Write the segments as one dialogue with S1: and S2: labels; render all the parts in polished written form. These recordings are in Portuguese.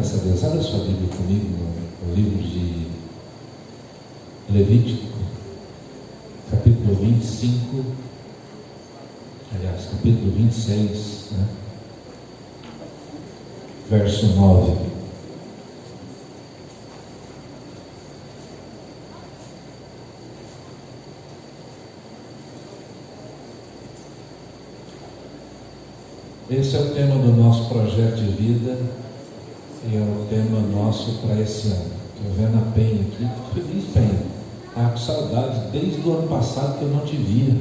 S1: graças a Deus. Abra sua Bíblia comigo no livro de Levítico, capítulo 25, aliás, capítulo 26, né? Verso 9. Esse é o tema do nosso projeto de vida e é o tema nosso para esse ano. Estou vendo a Penha aqui, estou feliz, Penha. Estava com saudades desde o ano passado que eu não te via.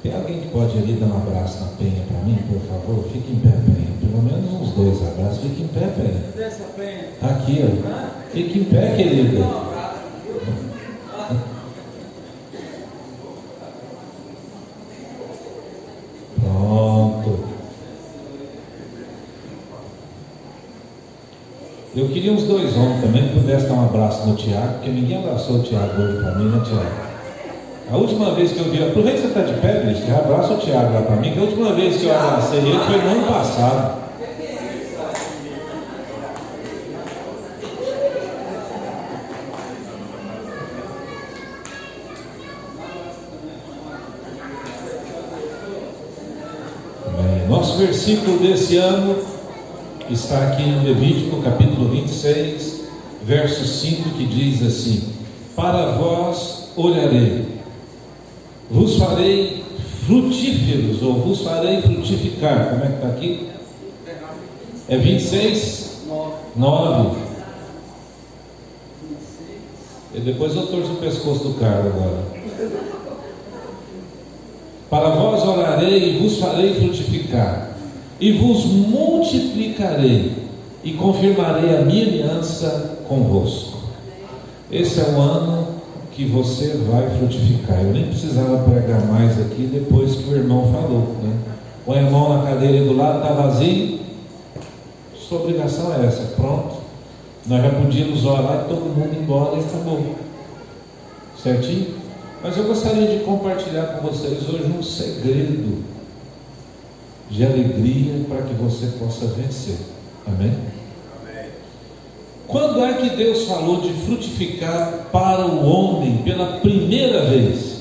S1: Tem alguém que pode ali dar um abraço na Penha para mim, por favor? Fique em pé, Penha. Pelo menos uns 2 abraços. Fique em pé, Penha.
S2: Cadê essa Penha?
S1: Está aqui, ó. Fique em pé, querida. Pronto. Eu queria uns 2 homens também que pudessem dar um abraço no Tiago, porque ninguém abraçou o Tiago hoje para mim, né, Tiago? A última vez que eu vi, aproveita que você está de pé, bicho, abraça o Tiago lá para mim, que a última vez que eu abracei ele foi no ano passado. Bem, nosso versículo desse ano está aqui em Levítico, capítulo 26, verso 5, que diz assim: para vós olharei, vos farei frutíferos, ou vos farei frutificar. Como é que está aqui? É 26, 9. E depois eu torço o pescoço do cara agora. Para vós orarei e vos farei frutificar, e vos multiplicarei, e confirmarei a minha aliança convosco. Esse é o ano que você vai frutificar. Eu nem precisava pregar mais aqui depois que o irmão falou, né? Põe a mão na cadeira do lado, está vazio. Sua obrigação é essa, pronto. Nós já podíamos orar e todo mundo ir embora e acabou. Certinho? Mas eu gostaria de compartilhar com vocês hoje um segredo de alegria para que você possa vencer. Amém? Quando é que Deus falou de frutificar para o homem pela primeira vez?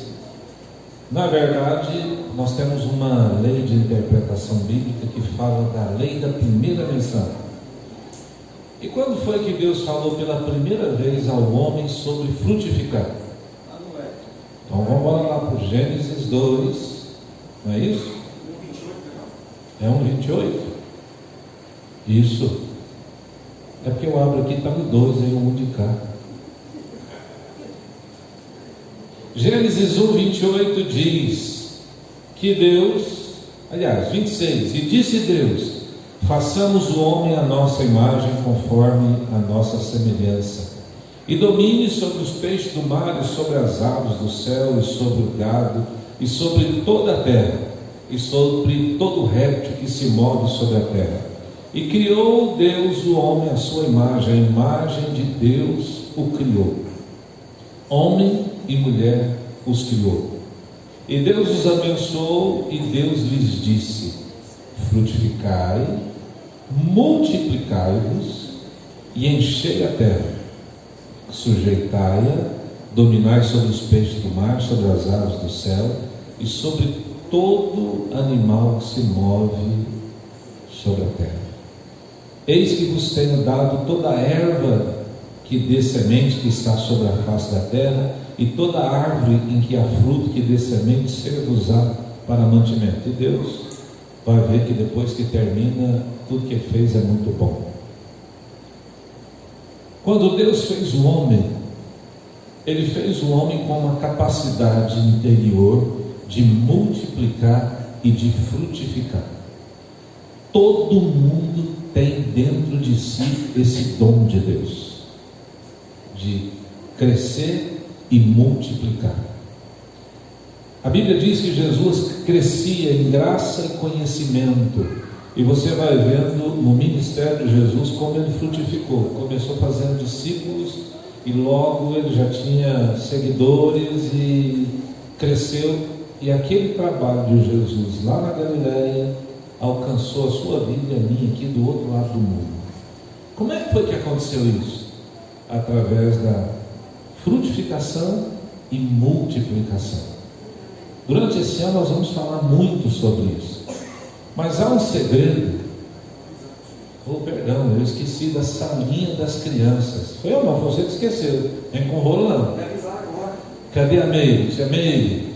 S1: Na verdade, nós temos uma lei de interpretação bíblica que fala da lei da primeira menção. E quando foi que Deus falou pela primeira vez ao homem sobre frutificar? Então vamos lá para o Gênesis 2, não é isso? É 1:28? Isso. É porque eu abro aqui, está no 2, aí um de cá. Gênesis 1:28 diz que Deus, aliás, 26, e disse Deus: façamos o homem à nossa imagem, conforme a nossa semelhança, e domine sobre os peixes do mar, e sobre as aves do céu, e sobre o gado, e sobre toda a terra, e sobre todo réptil que se move sobre a terra. E criou Deus o homem à sua imagem, a imagem de Deus o criou, homem e mulher os criou. E Deus os abençoou, e Deus lhes disse: frutificai, multiplicai-vos e enchei a terra, sujeitai-a, dominai sobre os peixes do mar, sobre as aves do céu, e sobre todo animal que se move sobre a terra. Eis que vos tenho dado toda a erva que dê semente, que está sobre a face da terra, e toda árvore em que há fruto que dê semente, ser-vos-á para mantimento. E Deus vai ver que depois que termina, tudo que fez é muito bom. Quando Deus fez o homem, Ele fez o homem com uma capacidade interior de multiplicar e de frutificar. Todo mundo tem dentro de si esse dom de Deus, de crescer e multiplicar. A Bíblia diz que Jesus crescia em graça e conhecimento, e você vai vendo no ministério de Jesus como ele frutificou. Começou fazendo discípulos, e logo ele já tinha seguidores e cresceu. E aquele trabalho de Jesus lá na Galileia, alcançou a sua vida e a minha aqui do outro lado do mundo. Como é que foi que aconteceu isso? Através da frutificação e multiplicação. Durante esse ano nós vamos falar muito sobre isso. Mas há um segredo. Perdão, eu esqueci da salinha das crianças. Foi ou não? Foi você que esqueceu. Vem com o rolo não. Cadê a Meire? Tia Meire?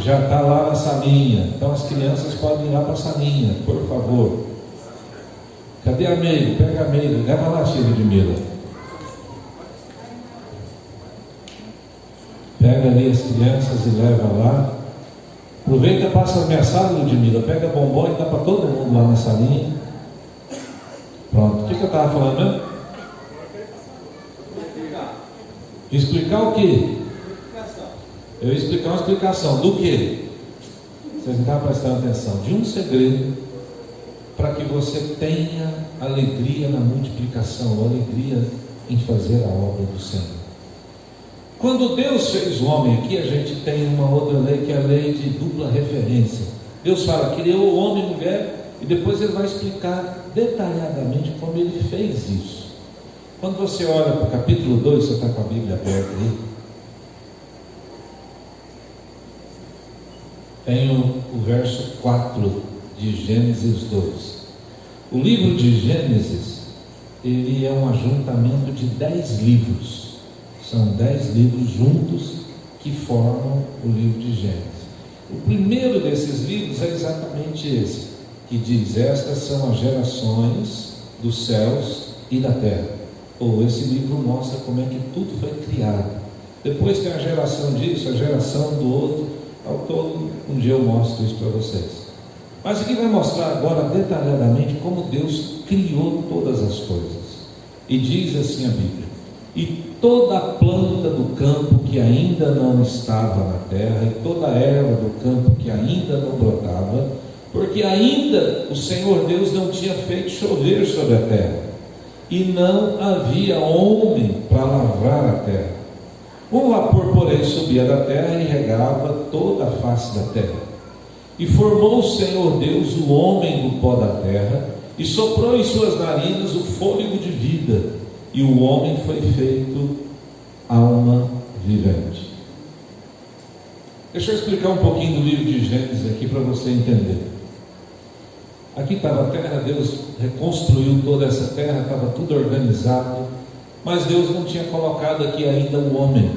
S1: Já está lá na salinha. Então as crianças podem ir lá para a salinha, por favor. Cadê a Meire? Pega a Meire. Leva lá, tia Ludmila. Pega ali as crianças e leva lá. Aproveita e passa a minha sala, Ludmila. Pega bombom e dá para todo mundo lá na salinha. Pronto. O que eu estava falando mesmo? Explicar o quê? Eu ia explicar uma explicação. Do quê? Vocês não estavam prestando atenção. De um segredo para que você tenha alegria na multiplicação, alegria em fazer a obra do Senhor. Quando Deus fez o homem aqui, a gente tem uma outra lei, que é a lei de dupla referência. Deus fala, criou o homem e mulher, e depois Ele vai explicar detalhadamente como Ele fez isso. Quando você olha para o capítulo 2, você está com a Bíblia aberta aí, tem o verso 4 de Gênesis 2. O livro de Gênesis, ele é um ajuntamento de 10 livros. São 10 livros juntos que formam o livro de Gênesis. O primeiro desses livros é exatamente esse, que diz: estas são as gerações dos céus e da terra. Ou esse livro mostra como é que tudo foi criado. Depois tem a geração disso, a geração do outro. Ao todo, um dia eu mostro isso para vocês. Mas aqui vai mostrar agora detalhadamente como Deus criou todas as coisas. E diz assim a Bíblia: e toda a planta do campo que ainda não estava na terra, e toda a erva do campo que ainda não brotava, porque ainda o Senhor Deus não tinha feito chover sobre a terra, e não havia homem para lavrar a terra. Um vapor, porém, subia da terra e regava toda a face da terra. E formou o Senhor Deus o homem do pó da terra, e soprou em suas narinas o fôlego de vida, e o homem foi feito alma vivente. Deixa eu explicar um pouquinho do livro de Gênesis aqui para você entender. Aqui estava a terra, Deus reconstruiu toda essa terra, estava tudo organizado, mas Deus não tinha colocado aqui ainda o homem.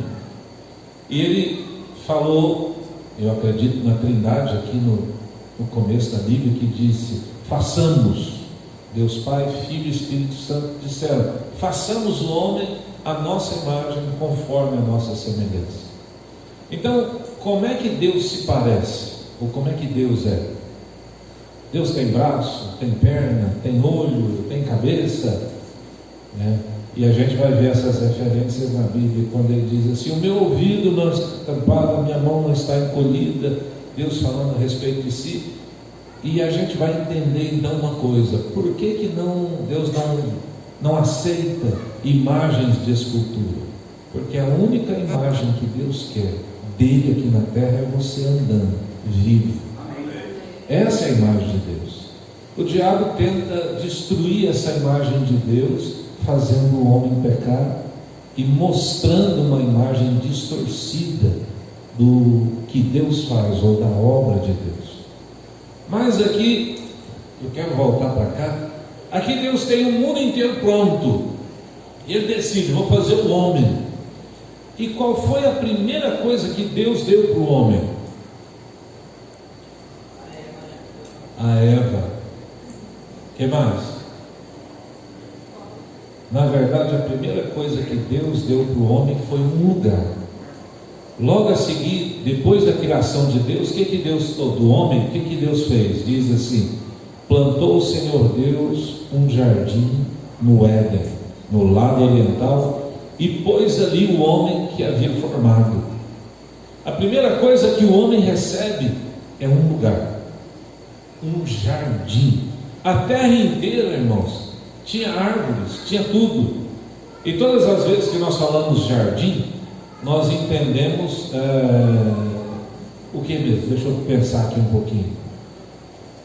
S1: E Ele falou, eu acredito na Trindade aqui no começo da Bíblia, que disse: façamos. Deus Pai, Filho e Espírito Santo disseram: façamos o homem à nossa imagem, conforme a nossa semelhança. Então, como é que Deus se parece? Ou como é que Deus é? Deus tem braço, tem perna, tem olho, tem cabeça, né? E a gente vai ver essas referências na Bíblia, quando Ele diz assim: o meu ouvido não está tampado, a minha mão não está encolhida. Deus falando a respeito de si. E a gente vai entender então uma coisa: por que Deus não aceita imagens de escultura? Porque a única imagem que Deus quer dele aqui na terra é você andando, vivo. Essa é a imagem de Deus. O diabo tenta destruir essa imagem de Deus, fazendo o homem pecar e mostrando uma imagem distorcida do que Deus faz, ou da obra de Deus. Mas aqui, eu quero voltar para cá. Aqui Deus tem o mundo inteiro pronto, e Ele decide: vou fazer o homem. E qual foi a primeira coisa que Deus deu para o homem? A Eva. O que mais? Na verdade, a primeira coisa que Deus deu para o homem foi um lugar. Logo a seguir, depois da criação de Deus, o que Deus, do homem, o que Deus fez? Diz assim: plantou o Senhor Deus um jardim no Éden, no lado oriental, e pôs ali o homem que havia formado. A primeira coisa que o homem recebe é um lugar, um jardim. A terra inteira, irmãos, tinha árvores, tinha tudo. E todas as vezes que nós falamos jardim, nós entendemos o que mesmo? Deixa eu pensar aqui um pouquinho.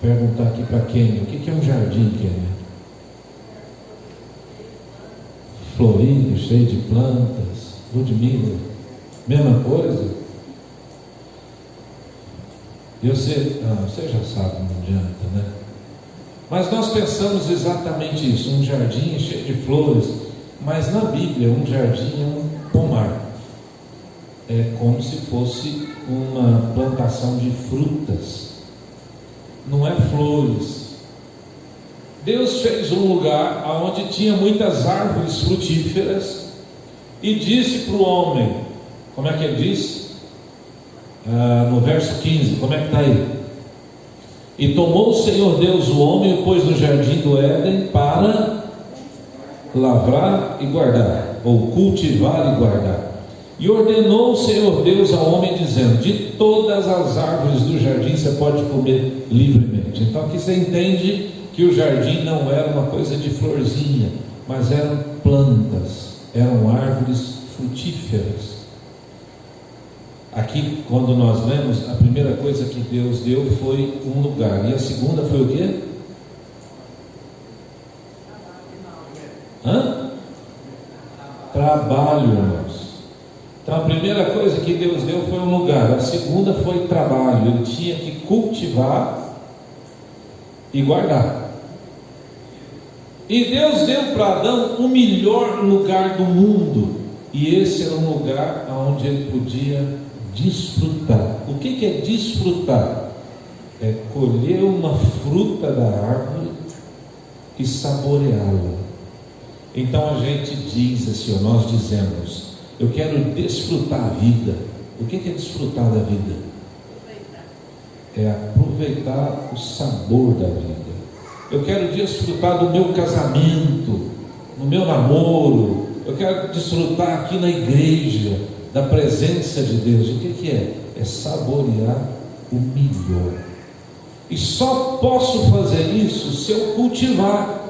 S1: Perguntar aqui para Kênia, o que é um jardim, Kênia? Florido, cheio de plantas, Ludmila, mesma coisa? Você já sabe, não adianta, né? Mas nós pensamos exatamente isso, um jardim cheio de flores, mas na Bíblia um jardim é um pomar, é como se fosse uma plantação de frutas, não é flores. Deus fez um lugar onde tinha muitas árvores frutíferas e disse para o homem, como é que ele disse? No verso 15, como é que está aí? E tomou o Senhor Deus o homem e o pôs no jardim do Éden para lavrar e guardar, ou cultivar e guardar. E ordenou o Senhor Deus ao homem dizendo: de todas as árvores do jardim você pode comer livremente. Então aqui você entende que o jardim não era uma coisa de florzinha, mas eram plantas, eram árvores frutíferas. Aqui, quando nós lemos, a primeira coisa que Deus deu foi um lugar, e a segunda foi o quê? Trabalho, irmãos. Então a primeira coisa que Deus deu foi um lugar, a segunda foi trabalho. Ele tinha que cultivar e guardar. E Deus deu para Adão o melhor lugar do mundo, e esse era um lugar onde ele podia desfrutar. O que é desfrutar? É colher uma fruta da árvore e saboreá-la. Então a gente diz assim, nós dizemos: eu quero desfrutar a vida. O que é desfrutar da vida? É aproveitar o sabor da vida. Eu quero desfrutar do meu casamento, no meu namoro. Eu quero desfrutar aqui na igreja da presença de Deus. O que é? É saborear o melhor. E só posso fazer isso se eu cultivar.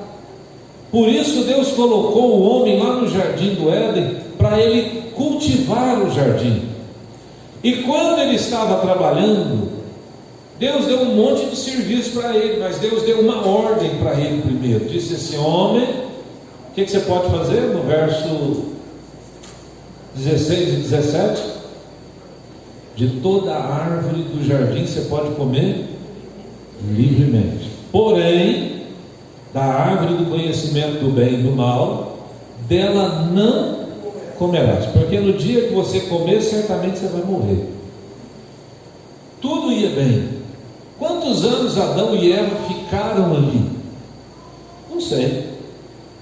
S1: Por isso Deus colocou o homem lá no jardim do Éden, para ele cultivar o jardim. E quando ele estava trabalhando, Deus deu um monte de serviço para ele, mas Deus deu uma ordem para ele primeiro. Disse assim: homem, o que você pode fazer? No verso 16 e 17: de toda a árvore do jardim você pode comer livremente, porém da árvore do conhecimento do bem e do mal, dela não comerás, porque no dia que você comer, certamente você vai morrer. Tudo ia bem. Quantos anos Adão e Eva ficaram ali? Não sei,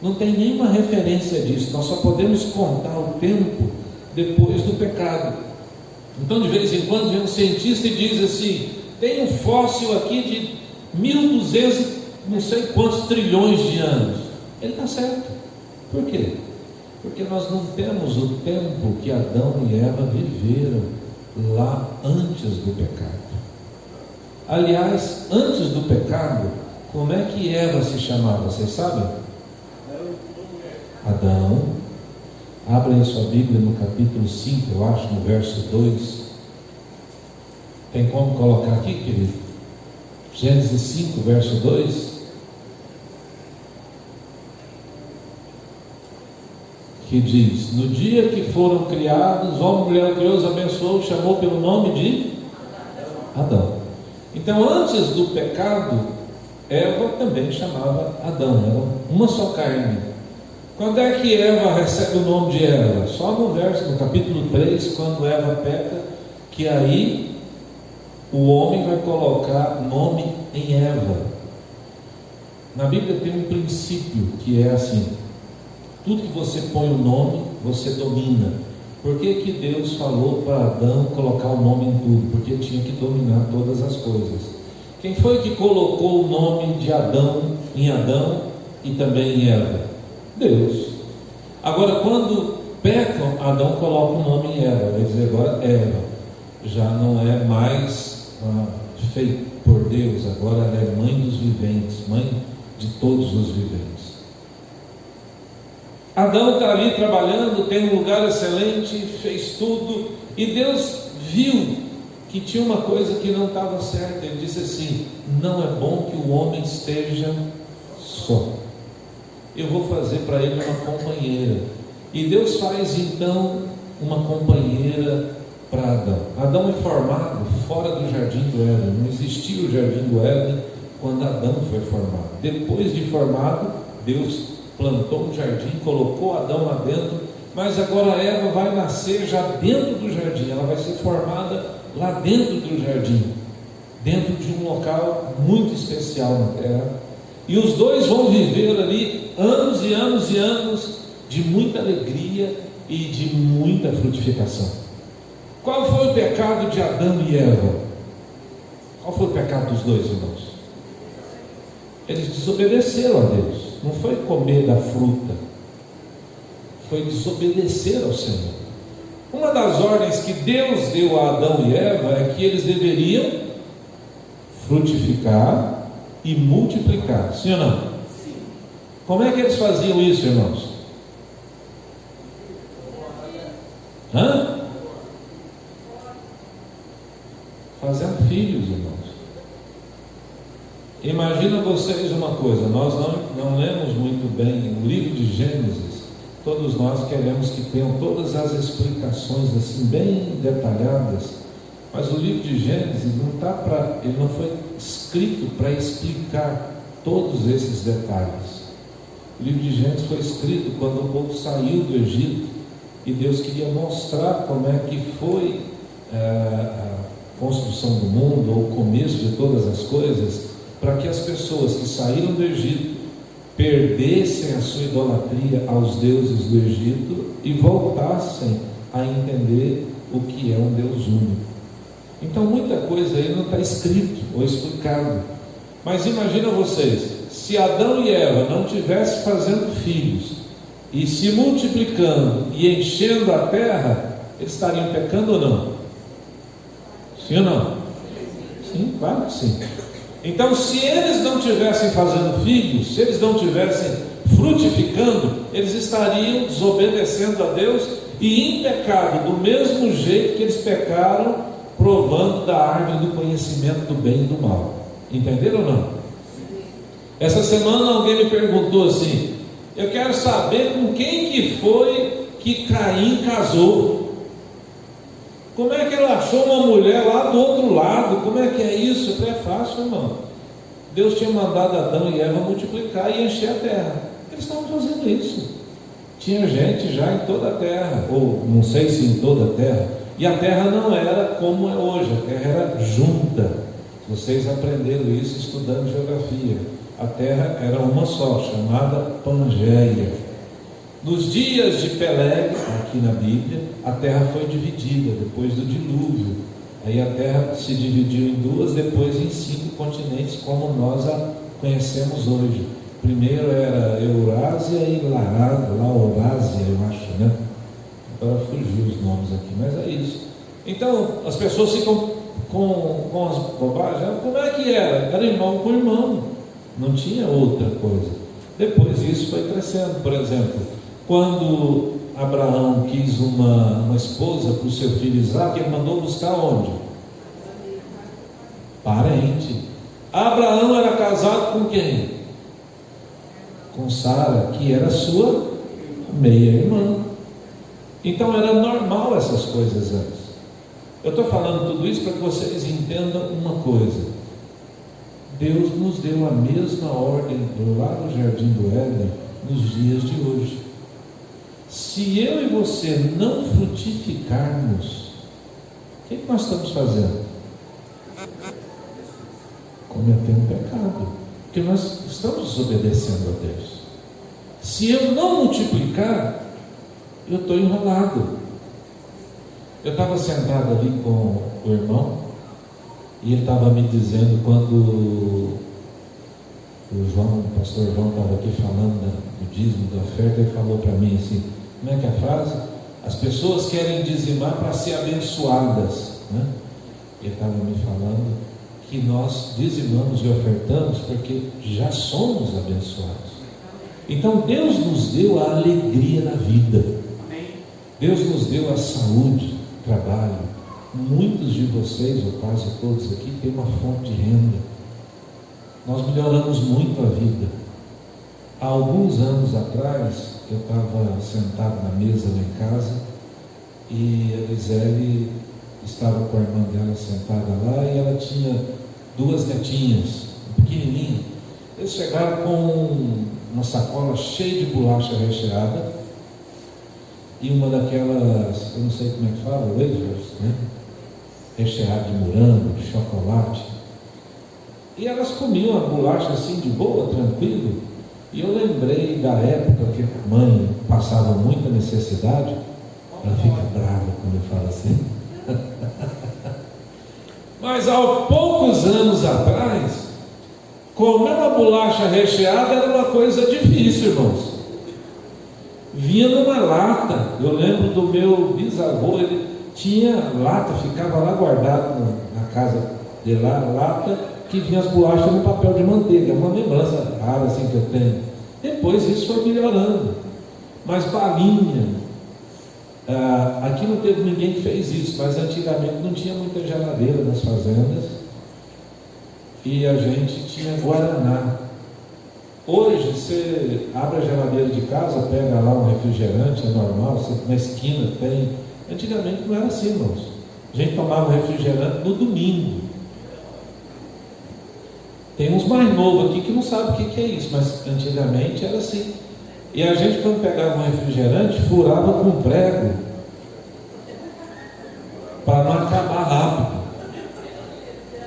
S1: não tem nenhuma referência disso. Nós só podemos contar o tempo depois do pecado. Então de vez em quando vem um cientista e diz assim: tem um fóssil aqui de 1200 não sei quantos trilhões de anos. Ele está certo. Por quê? Porque nós não temos o tempo que Adão e Eva viveram lá antes do pecado. Aliás, antes do pecado, como é que Eva se chamava? Vocês sabem? Adão. Abrem a sua Bíblia no capítulo 5, eu acho, no verso 2. Tem como colocar aqui, querido? Gênesis 5, verso 2. Que diz: no dia que foram criados, homem e mulher criou, os abençoou, chamou pelo nome de Adão. Então, antes do pecado, Eva também chamava Adão, era uma só carne. Quando é que Eva recebe o nome de Eva? Só no capítulo 3, quando Eva peca, que aí o homem vai colocar nome em Eva. Na Bíblia tem um princípio que é assim: tudo que você põe o nome, você domina. Por que que Deus falou para Adão colocar o nome em tudo? Porque tinha que dominar todas as coisas. Quem foi que colocou o nome de Adão em Adão e também em Eva? Deus. Agora, quando pecam, Adão coloca o nome em Eva, vai dizer agora Eva. Já não é mais feito por Deus, agora ela é mãe dos viventes, mãe de todos os viventes. Adão está ali trabalhando, tem um lugar excelente, fez tudo, e Deus viu que tinha uma coisa que não estava certa. Ele disse assim: não é bom que o homem esteja só. Eu vou fazer para ele uma companheira. E Deus faz então uma companheira para Adão. Adão é formado fora do jardim do Éden. Não existia o jardim do Éden quando Adão foi formado. Depois de formado, Deus plantou um jardim, colocou Adão lá dentro, mas agora Eva vai nascer já dentro do jardim. Ela vai ser formada lá dentro do jardim, dentro de um local muito especial na terra. E os dois vão viver ali anos e anos e anos de muita alegria e de muita frutificação. Qual foi o pecado de Adão e Eva? Qual foi o pecado dos dois irmãos? Eles desobedeceram a Deus. Não foi comer da fruta, foi desobedecer ao Senhor. Uma das ordens que Deus deu a Adão e Eva é que eles deveriam frutificar e multiplicar. Sim ou não? Sim. Como é que eles faziam isso, irmãos? Fazendo filhos, irmãos. Imagina vocês uma coisa, nós não lemos muito bem o livro de Gênesis. Todos nós queremos que tenham todas as explicações assim bem detalhadas, mas o livro de Gênesis ele não foi escrito para explicar todos esses detalhes. O livro de Gênesis foi escrito quando o povo saiu do Egito e Deus queria mostrar como é que foi a construção do mundo, ou o começo de todas as coisas, para que as pessoas que saíram do Egito perdessem a sua idolatria aos deuses do Egito e voltassem a entender o que é um Deus único. Então muita coisa aí não está escrito ou explicado. Mas imagina vocês, se Adão e Eva não estivessem fazendo filhos e se multiplicando e enchendo a terra, eles estariam pecando ou não? Sim ou não? Sim, claro que sim. Então, se eles não estivessem fazendo filhos, se eles não estivessem frutificando, eles estariam desobedecendo a Deus e em pecado, do mesmo jeito que eles pecaram, provando da árvore do conhecimento do bem e do mal. Entenderam ou não? Essa semana alguém me perguntou assim: eu quero saber com quem que foi que Caim casou. Como é que ele achou uma mulher lá do outro lado? Como é que é isso? Eu falei: é fácil, irmão. Deus tinha mandado Adão e Eva multiplicar e encher a terra. Eles estavam fazendo isso. Tinha gente já em toda a terra, ou não sei se em toda a terra. E a terra não era como é hoje, a terra era junta. Vocês aprenderam isso estudando geografia. A terra era uma só, chamada Pangeia. Nos dias de Peleg, aqui na Bíblia, a terra foi dividida depois do dilúvio. Aí a terra se dividiu em duas, depois em 5 continentes, como nós a conhecemos hoje. Primeiro era Eurásia e Laurásia, eu acho, né? Agora fugiu os nomes aqui, mas é isso. Então as pessoas ficam com as bobagens. Como é que era? Era irmão com irmão, não tinha outra coisa. Depois isso foi crescendo. Por exemplo, quando Abraão quis uma esposa para o seu filho Isaque, ele mandou buscar onde? Parente. Abraão era casado com quem? Com Sara, que era sua meia-irmã. Então era normal essas coisas antes. Eu estou falando tudo isso para que vocês entendam uma coisa: Deus nos deu a mesma ordem lá no jardim do Éden nos dias de hoje. Se eu e você não frutificarmos, o que nós estamos fazendo? Cometendo pecado, porque nós estamos desobedecendo a Deus. Se eu não multiplicar, eu estou enrolado. Eu estava sentado ali com o irmão e ele estava me dizendo, quando o pastor João estava aqui falando do dízimo, da oferta, ele falou para mim assim: como é que é a frase? As pessoas querem dizimar para ser abençoadas, né? Ele estava me falando que nós dizimamos e ofertamos porque já somos abençoados. Então Deus nos deu a alegria na vida. Deus nos deu a saúde, trabalho. muitos de vocês, ou quase todos aqui, têm uma fonte de renda. Nós melhoramos muito a vida. Há alguns anos atrás, eu estava sentado na mesa lá em casa e a Gisele estava com a irmã dela sentada lá e ela tinha 2 netinhas, pequenininhas. Eles chegaram com uma sacola cheia de bolacha recheada e uma daquelas, eu não sei como é que fala, wafers, né? Recheado de morango, de chocolate. E elas comiam a bolacha assim de boa, tranquilo. E eu lembrei da época que a mãe passava muita necessidade. Ela fica brava quando eu falo assim. Mas há poucos anos atrás, comer uma bolacha recheada era uma coisa difícil, irmãos. Vinha numa lata. Eu lembro do meu bisavô, ele tinha lata, ficava lá guardado na casa dele, lá, lata que vinha as bolachas no papel de manteiga, uma lembrança rara assim que eu tenho. Depois isso foi melhorando. Mas balinha, aqui não teve ninguém que fez isso, mas antigamente não tinha muita geladeira nas fazendas e a gente tinha guaraná. Hoje você abre a geladeira de casa, pega lá um refrigerante, é normal, você na esquina tem. Antigamente não era assim, irmãos. A gente tomava refrigerante no domingo. Tem uns mais novos aqui que não sabem o que é isso, mas antigamente era assim. E a gente, quando pegava um refrigerante, furava com prego para não acabar rápido.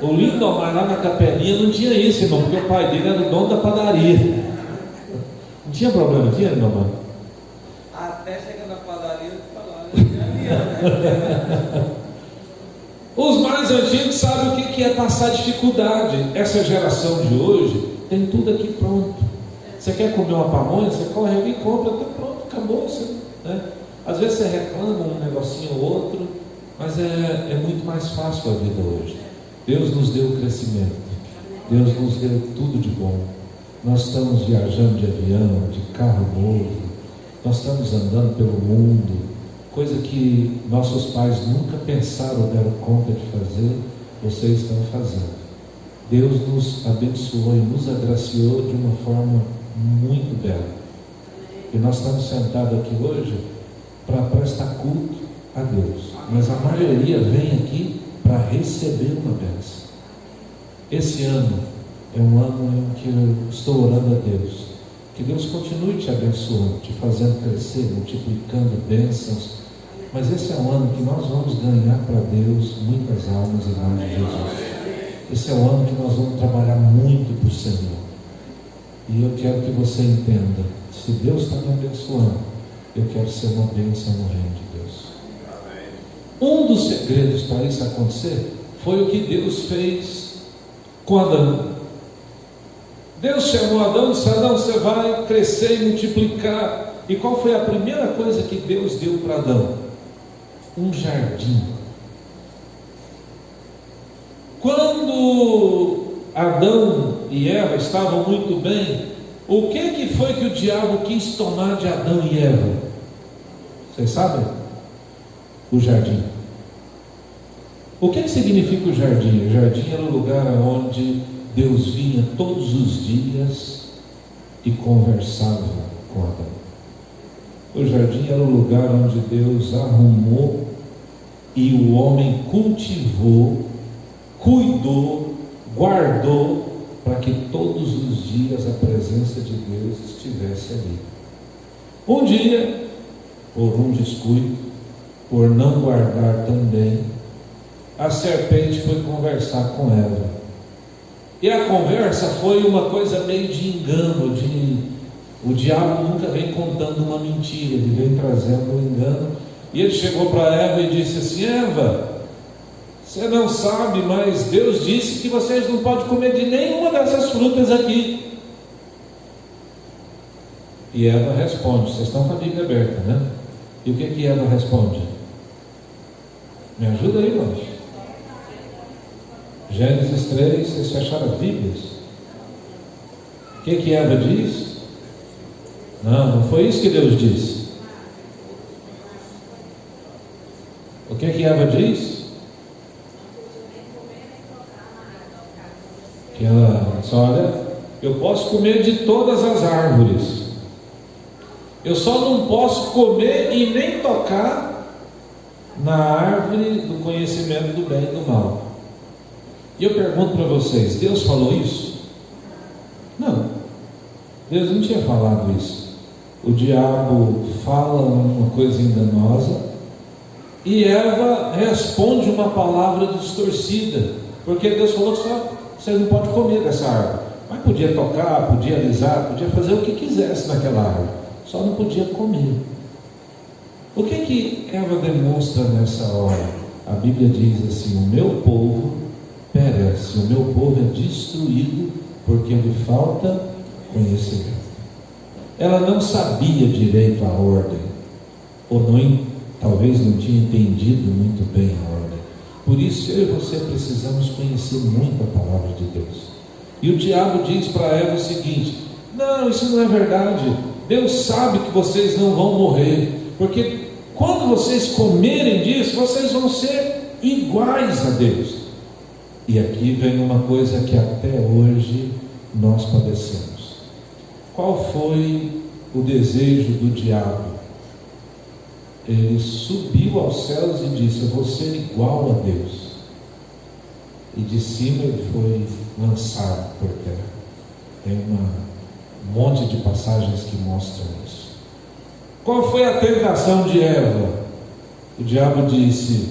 S1: O Lindomar lá na capelinha não tinha isso, irmão, porque o pai dele era o dono da padaria. Não tinha problema, tinha, Lindomar?
S2: Até chegar na padaria, eu falava, não tinha aliança.
S1: Os mais antigos sabem o que é passar dificuldade. Essa geração de hoje tem tudo aqui pronto. Você quer comer uma pamonha, você corre ali e compra, está pronto, acabou. Né? Às vezes você reclama um negocinho ou outro, mas é muito mais fácil a vida hoje. Deus nos deu crescimento, Deus nos deu tudo de bom. Nós estamos viajando de avião, de carro novo, nós estamos andando pelo mundo, coisa que nossos pais nunca pensaram ou deram conta de fazer, vocês estão fazendo. Deus nos abençoou e nos agraciou de uma forma muito bela. E nós estamos sentados aqui hoje para prestar culto a Deus, mas a maioria vem aqui para receber uma bênção. Esse ano é um ano em que eu estou orando a Deus, que Deus continue te abençoando, te fazendo crescer, multiplicando bênçãos. Mas esse é um ano que nós vamos ganhar para Deus muitas almas em nome de Jesus. Esse é o ano que nós vamos trabalhar muito para o Senhor. E eu quero que você entenda, se Deus está me abençoando, eu quero ser uma bênção no reino de Deus. Um dos segredos para isso acontecer foi o que Deus fez com Adão. Deus chamou Adão e disse: Adão, você vai crescer e multiplicar. E qual foi a primeira coisa que Deus deu para Adão? Um jardim. Quando Adão e Eva estavam muito bem, o que foi que o diabo quis tomar de Adão e Eva? Vocês sabem? O jardim. O que significa o jardim? O jardim era o lugar onde Deus vinha todos os dias e conversava com Adão. O jardim era o lugar onde Deus arrumou e o homem cultivou, cuidou, guardou, para que todos os dias a presença de Deus estivesse ali. Um dia, por um descuido, por não guardar também, a serpente foi conversar com Eva. E a conversa foi uma coisa meio de engano, o diabo nunca vem contando uma mentira, ele vem trazendo um engano. E ele chegou para Eva e disse assim: Eva, você não sabe, mas Deus disse que vocês não podem comer de nenhuma dessas frutas aqui. E Eva responde, vocês estão com a Bíblia aberta, né? E o que Eva responde? Me ajuda aí, irmãos. Gênesis 3, vocês fecharam as Bíblias? O que Eva diz? Não foi isso que Deus disse. O que Eva diz? Que ela disse: olha, eu posso comer de todas as árvores, eu só não posso comer e nem tocar na árvore do conhecimento do bem e do mal. E eu pergunto para vocês: Deus falou isso? Não, Deus não tinha falado isso. O diabo fala uma coisa enganosa e Eva responde uma palavra distorcida, porque Deus falou que você não pode comer dessa árvore, mas podia tocar, podia alisar, podia fazer o que quisesse naquela árvore, só não podia comer. O que Eva demonstra nessa hora? A Bíblia diz assim: o meu povo perece, o meu povo é destruído porque lhe falta conhecimento. Ela não sabia direito a ordem, ou talvez não tinha entendido muito bem a ordem. Por isso eu e você precisamos conhecer muito a palavra de Deus. E o diabo diz para Eva o seguinte: não, isso não é verdade, Deus sabe que vocês não vão morrer, porque quando vocês comerem disso, vocês vão ser iguais a Deus. E aqui vem uma coisa que até hoje nós padecemos. Qual foi o desejo do diabo? Ele subiu aos céus e disse: eu vou ser igual a Deus. E de cima ele foi lançado por terra. Tem um monte de passagens que mostram isso. Qual foi a tentação de Eva? O diabo disse: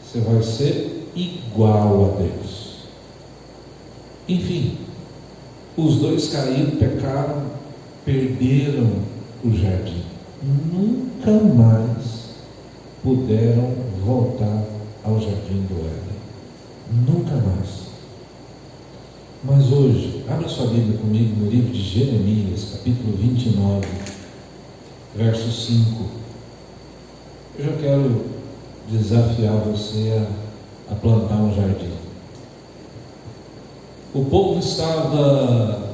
S1: você vai ser igual a Deus. Enfim, os dois caíram, pecaram, perderam o jardim. Nunca mais puderam voltar ao jardim do Éden. Nunca mais. Mas hoje, abra sua Bíblia comigo no livro de Jeremias, capítulo 29, verso 5. Eu já quero desafiar você a plantar um jardim. O povo estava